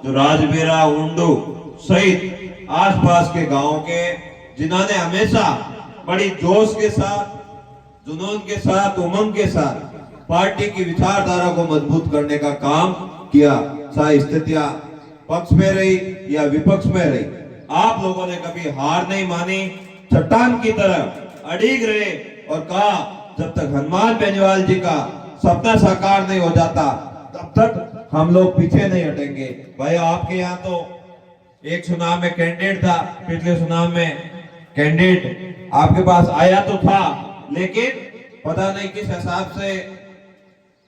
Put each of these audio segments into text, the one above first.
जो राजबीरा, उंडू सहित आसपास के गांवों के, जिन्होंने हमेशा बड़ी जोश के साथ, जुनून के साथ, उमंग के साथ पार्टी की विचारधारा को मजबूत करने का काम किया, चाहे स्थितियां पक्ष में रही या विपक्ष में रही, आप लोगों ने कभी हार नहीं मानी, चट्टान की तरह अड़िग रहे और कहा जब तक हनुमान बेनीवाल जी का सपना साकार नहीं हो जाता तब तक हम लोग पीछे नहीं हटेंगे। भाई आपके यहाँ तो एक चुनाव में कैंडिडेट था, पिछले चुनाव में कैंडिडेट आपके पास आया तो था, लेकिन पता नहीं किस हिसाब से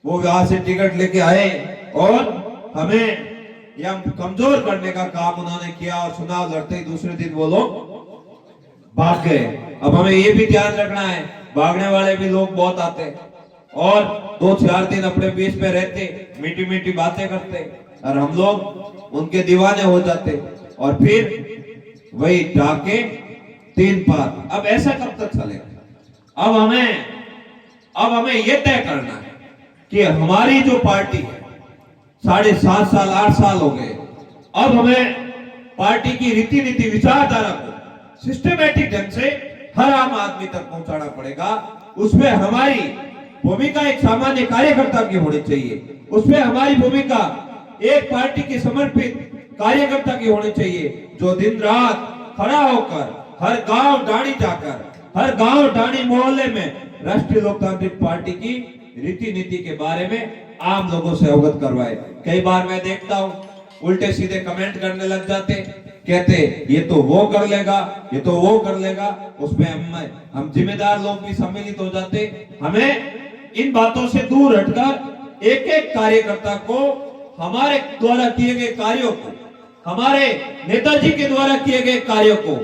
वो वहां से टिकट लेके आए और हमें या कमजोर करने का काम उन्होंने किया और चुनाव लड़ते ही दूसरे दिन वो लोग भाग गए। अब हमें ये भी ध्यान रखना है, भागने वाले भी लोग बहुत आते और 2-4 दिन अपने बीच में रहते, मीठी मीठी बातें करते और हम लोग उनके दीवाने हो जाते और फिर वही डाके 3 पार। अब ऐसा कब तक चलेगा? अब हमें यह तय करना है कि हमारी जो पार्टी है 7.5 साल 8 साल हो गए, अब हमें पार्टी की रीति नीति विचारधारा को सिस्टमैटिक ढंग से हर आम आदमी तक पहुंचाना पड़ेगा। उसमें हमारी भूमिका एक सामान्य कार्यकर्ता की होनी चाहिए, उसमें हमारी भूमिका एक पार्टी के समर्पित कार्यकर्ता की होनी चाहिए, जो दिन रात खड़ा होकर हर गांव डाणी जाकर, हर गांव डाणी मोहल्ले में राष्ट्रीय लोकतांत्रिक पार्टी की रीति नीति के बारे में आम लोगों से अवगत करवाए। कई बार मैं देखता हूँ उल्टे सीधे कमेंट करने लग जाते, कहते ये तो वो कर लेगा, ये तो वो कर लेगा, उसमें हम जिम्मेदार लोग भी सम्मिलित हो जाते। हमें इन बातों से दूर हटकर एक एक कार्यकर्ता को हमारे द्वारा किए गए कार्यों को, हमारे नेताजी के द्वारा किए गए कार्यों को,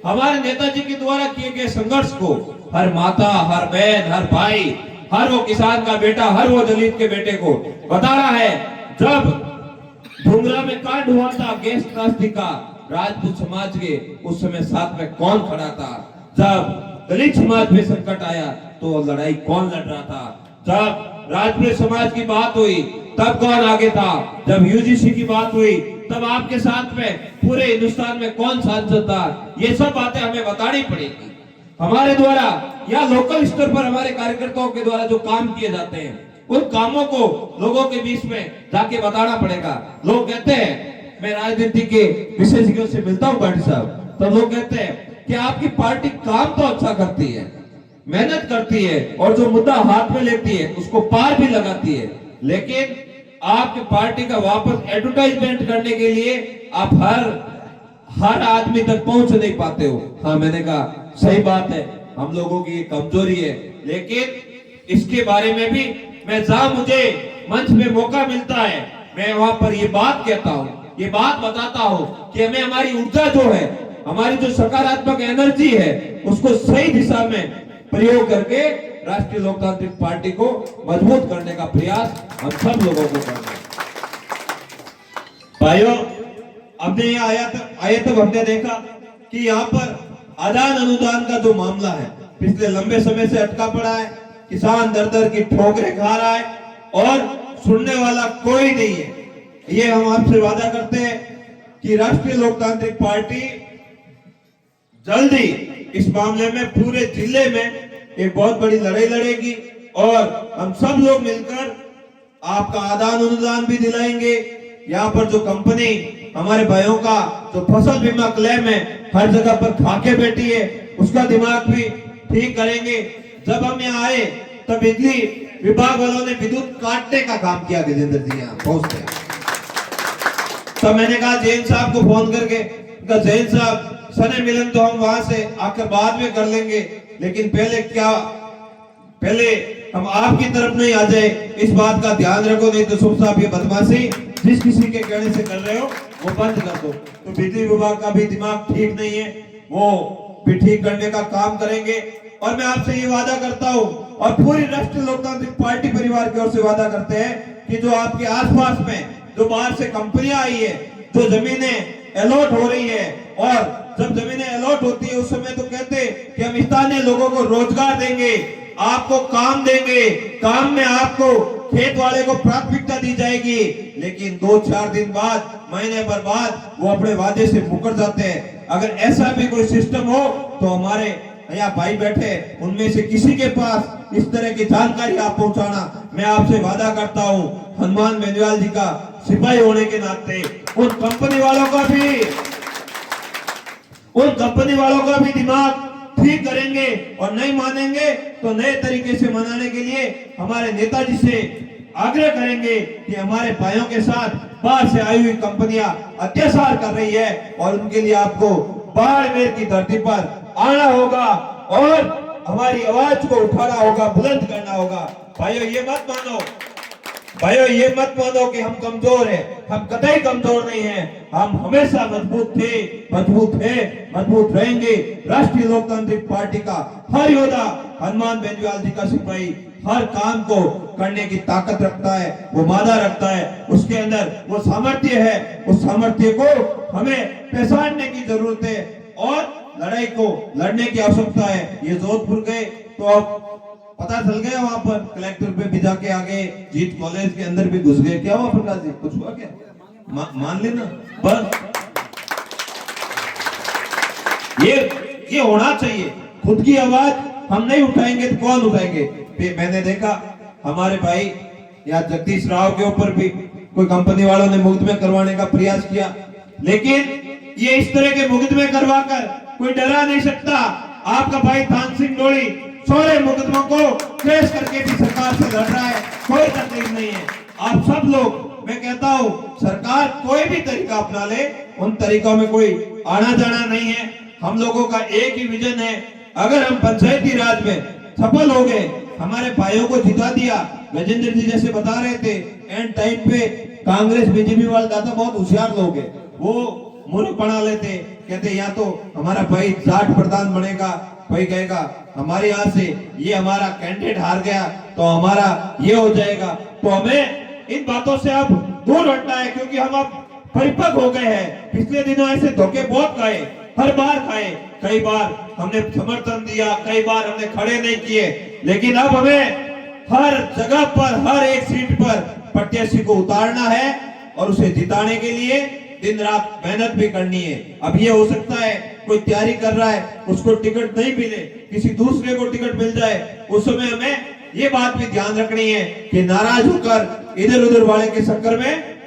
हमारे नेताजी के द्वारा किए गए संघर्ष को हर माता, हर बहन, हर भाई, हर वो किसान का बेटा, हर वो दलित के बेटे को बताना है। जब डूंगरा में कांड हुआ था गैस त्रासदी का, राजपूत समाज के उस समय साथ में कौन खड़ा था? जब दलित समाज में संकट आया तो लड़ाई कौन लड़ रहा था? जब राजपूत समाज की बात हुई तब कौन आगे था? जब यूजीसी की बात हुई तब आपके साथ में पूरे हिंदुस्तान में कौन सांसद था? ये सब बातें हमें बतानी पड़ेगी हमारे द्वारा या लोकल स्तर पर हमारे कार्यकर्ताओं के द्वारा जो काम किए जाते हैं, उन कामों को लोगों के बीच में जाके बताना पड़ेगा। लोग कहते हैं, मैं राजनीति के विशेषज्ञों से मिलता हूं पार्टी साहब, तो लोग कहते हैं कि आपकी पार्टी काम तो अच्छा करती है, मेहनत करती है और जो मुद्दा हाथ में लेती है उसको पार भी लगाती है, लेकिन आपकी पार्टी का वापस एडवर्टाइजमेंट करने के लिए आप हर आदमी तक पहुंच नहीं पाते हो। हाँ, मैंने कहा सही बात है, हम लोगों की कमजोरी है, लेकिन इसके बारे में भी मैं जहां मुझे मंच में मौका मिलता है मैं वहां पर ये बात कहता हूं, ये बात बताता हूं कि हमें हमारी ऊर्जा जो है, हमारी जो सकारात्मक एनर्जी है, उसको सही दिशा में प्रयोग करके राष्ट्रीय लोकतांत्रिक पार्टी को मजबूत करने का प्रयास हम सब लोगों को करना है। भाइयों, हमने यहाँ आए तब हमने देखा कि यहाँ पर आदान अनुदान का जो मामला है पिछले लंबे समय से अटका पड़ा है, किसान दर दर की ठोकरें खा रहा है और सुनने वाला कोई नहीं है। ये हम आपसे वादा करते हैं कि राष्ट्रीय लोकतांत्रिक पार्टी जल्दी इस मामले में पूरे जिले में एक बहुत बड़ी लड़ाई लड़ेगी और हम सब लोग मिलकर आपका आदान अनुदान भी दिलाएंगे। यहाँ पर जो कंपनी हमारे भाइयों का जो फसल बीमा क्लेम है हर जगह पर खाके बैठी है, उसका दिमाग भी ठीक करेंगे। जब हम यहाँ आए तब बिजली विभाग वालों ने विद्युत काटने का काम किया, गजेंद्र जी यहाँ पहुंचते। तब मैंने कहा जैन साहब को फोन करके, जैन साहब सने मिलन तो हम वहां से आकर बाद में कर लेंगे, लेकिन पहले हम आपकी तरफ नहीं आ जाए, इस बात का ध्यान रखो, नहीं तो सुख साहब ये बदमाशी जिस किसी के कहने से कर रहे हो वो बंद कर दो। तो बिजली विभाग का भी दिमाग ठीक नहीं है, वो भी ठीक करने का काम करेंगे। और मैं आपसे ये वादा करता हूँ और पूरी राष्ट्रीय लोकतांत्रिक पार्टी परिवार की ओर से वादा करते हैं कि जो आपके आसपास में जो बाहर से कंपनियां आई है, जो जमीनें अलॉट हो रही है, और जब जमीनें अलॉट होती है उस समय तो कहते कि हम स्थानीय लोगों को रोजगार देंगे, आपको काम देंगे, काम में आपको खेत वाले को प्राथमिकता दी जाएगी, लेकिन 2-4 दिन बाद, महीने भर बाद वो अपने वादे से मुकर जाते हैं। अगर ऐसा भी कोई सिस्टम हो तो हमारे यहाँ भाई बैठे उनमें से किसी के पास इस तरह की जानकारी आप पहुंचाना। मैं आपसे वादा करता हूं, हनुमान बेनीवाल जी का सिपाही होने के नाते उन कंपनी वालों का भी दिमाग ठीक करेंगे, और नहीं मानेंगे तो नए तरीके से मनाने के लिए हमारे नेताजी से आग्रह करेंगे कि हमारे भाइयों के साथ बाहर से आई हुई कंपनियां अत्याचार कर रही है, और उनके लिए आपको बाड़मेर की धरती पर आना होगा और हमारी आवाज को उठाना होगा, बुलंद करना होगा। भाइयों ये मत मानो कि हम कमजोर हैं, हम कतई कमजोर नहीं हैं। हम हमेशा मजबूत रहेंगे। राष्ट्रीय लोकतांत्रिक पार्टी का हर योद्धा हनुमान बेनीवाल जी का सिपाही हर काम को करने की ताकत रखता है, वो मादा रखता है, उसके अंदर वो सामर्थ्य है। उस सामर्थ्य को हमें पहचानने की जरूरत है और लड़ाई को लड़ने की आवश्यकता है। ये जोधपुर गए तो अब पता चल गया, वहां पर कलेक्टर पे भी जाके आगे जीत कॉलेज के अंदर भी घुस गए। क्या हुआ प्रकाश जी, कुछ हुआ क्या? मान लेना बस। ये होना चाहिए। खुद की आवाज हम नहीं उठाएंगे तो कौन उठाएंगे? मैंने देखा हमारे भाई या जगदीश राव के ऊपर भी कोई कंपनी वालों ने मुकदमे करवाने का प्रयास किया, लेकिन ये इस तरह के मुकदमे करवाकर कोई डरा नहीं सकता। आपका भाई थान सिंह डोली सारे मुकदमों को ट्रेस करके भी सरकार से लड़ रहा है, कोई तकलीफ नहीं है। आप सब लोग, मैं कहता हूं, सरकार कोई भी तरीका अपना ले, उन तरीकों में कोई आना जाना नहीं है। हम लोगों का एक ही विजन है। अगर हम पंचायती राज में सफल हो गए, हमारे भाइयों को जिता दिया, गजेंद्र जी जैसे बता रहे थे, एंड टाइम पे कांग्रेस बीजेपी वाले दादा बहुत होशियार लोग हैं, वो मूर्ख बना लेते, कहते या तो हमारा भाई जाट प्रधान बनेगा, कोई कहेगा हमारे यहाँ से ये हमारा कैंडिडेट हार गया तो हमारा ये हो जाएगा। तो हमें इन बातों से अब दूर हटना है, क्योंकि हम अब परिपक्व हो गए हैं। पिछले दिनों ऐसे धोखे बहुत खाए, हर बार खाए, कई बार हमने समर्थन दिया, कई बार हमने खड़े नहीं किए, लेकिन अब हमें हर जगह पर, हर एक सीट पर प्रत्याशी को उतारना है और उसे जिताने के लिए दिन रात मेहनत भी करनी है। अब ये हो सकता है कोई तैयारी कर रहा है, उसको टिकट नहीं मिले, किसी दूसरे को टिकट मिल जाए, उस समय हमें ये बात भी ध्यान रखनी है कि नाराज होकर इधर उधर वाले के चक्कर में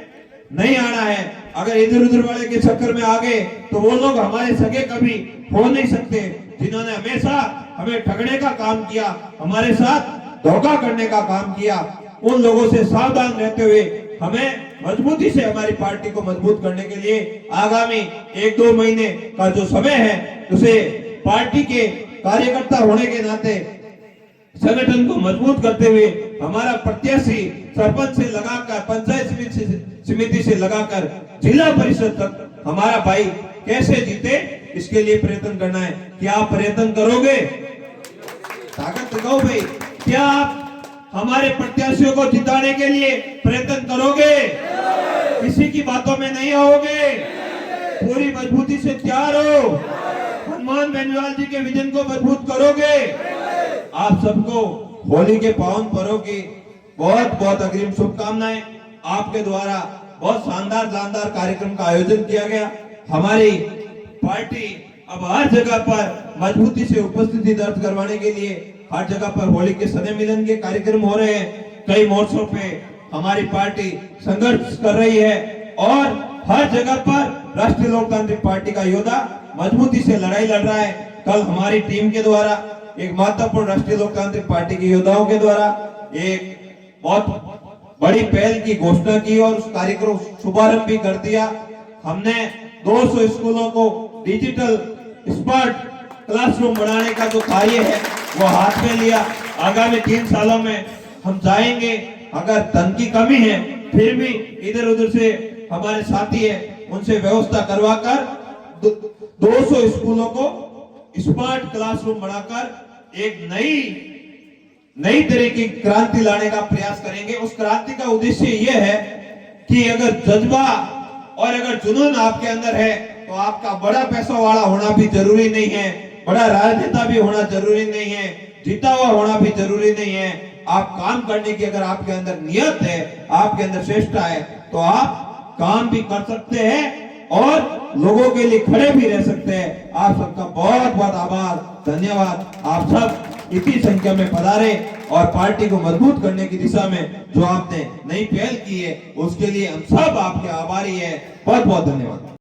नहीं आना है। अगर इधर उधर वाले के चक्कर में आ गए तो वो लोग हमारे सगे कभी हो नहीं सकते, जिन्होंने हमेशा हमें ठगने का काम किया, हमारे साथ धोखा करने का काम किया। उन लोगों से सावधान रहते हुए हमें मजबूती से हमारी पार्टी को मजबूत करने के लिए आगामी 1-2 महीने का जो समय है, उसे पार्टी के कार्यकर्ता होने के नाते संगठन को मजबूत करते हुए हमारा प्रत्याशी सरपंच से लगाकर, पंचायत समिति से लगाकर जिला परिषद तक हमारा भाई कैसे जीते, इसके लिए प्रयत्न करना है। क्या आप प्रयत्न करोगे? ताकत दिखाओ भाई। क्या आप हमारे प्रत्याशियों को जिताने के लिए प्रयत्न करोगे? किसी की बातों में नहीं आओगे, पूरी मजबूती से तैयार हो, हनुमान बेनीवाल जी के विजन को मजबूत करोगे। आप सबको होली के पावन पर्व की बहुत बहुत अग्रिम शुभकामनाएं। आपके द्वारा बहुत शानदार कार्यक्रम का आयोजन किया गया। हमारी पार्टी अब हर जगह पर मजबूती से उपस्थिति दर्ज करवाने के लिए हर जगह पर होली के सने मिलन के कार्यक्रम हो रहे हैं। कई मोर्चों पे हमारी पार्टी संघर्ष कर रही है और हर जगह पर राष्ट्रीय लोकतांत्रिक पार्टी का योद्धा मजबूती से लड़ाई लड़ रहा है। कल हमारी टीम के द्वारा एक महत्वपूर्ण राष्ट्रीय लोकतांत्रिक पार्टी के योद्धाओं के द्वारा एक बहुत बड़ी पहल की घोषणा की और उस कार्यक्रम शुभारंभ भी कर दिया। हमने 200 स्कूलों को डिजिटल स्मार्ट क्लासरूम बनाने का जो कार्य है वो हाथ में लिया। आगामी 3 सालों में हम जाएंगे, अगर धन की कमी है फिर भी इधर उधर से हमारे साथी है उनसे व्यवस्था करवाकर 200 स्कूलों को स्मार्ट क्लासरूम बनाकर एक नई तरह की क्रांति लाने का प्रयास करेंगे। उस क्रांति का उद्देश्य यह है कि अगर जज्बा और अगर जुनून आपके अंदर है तो आपका बड़ा पैसा वाला होना भी जरूरी नहीं है, बड़ा राजनेता भी होना जरूरी नहीं है, जीता हुआ होना भी जरूरी नहीं है। आप काम करने की अगर आपके अंदर नियत है, आपके अंदर चेष्टा है, तो आप काम भी कर सकते हैं और लोगों के लिए खड़े भी रह सकते हैं। आप सबका बहुत बहुत आभार, धन्यवाद। आप सब इतनी संख्या में पधारे और पार्टी को मजबूत करने की दिशा में जो आपने नई पहल की है उसके लिए हम सब आपके आभारी हैं। बहुत बहुत धन्यवाद।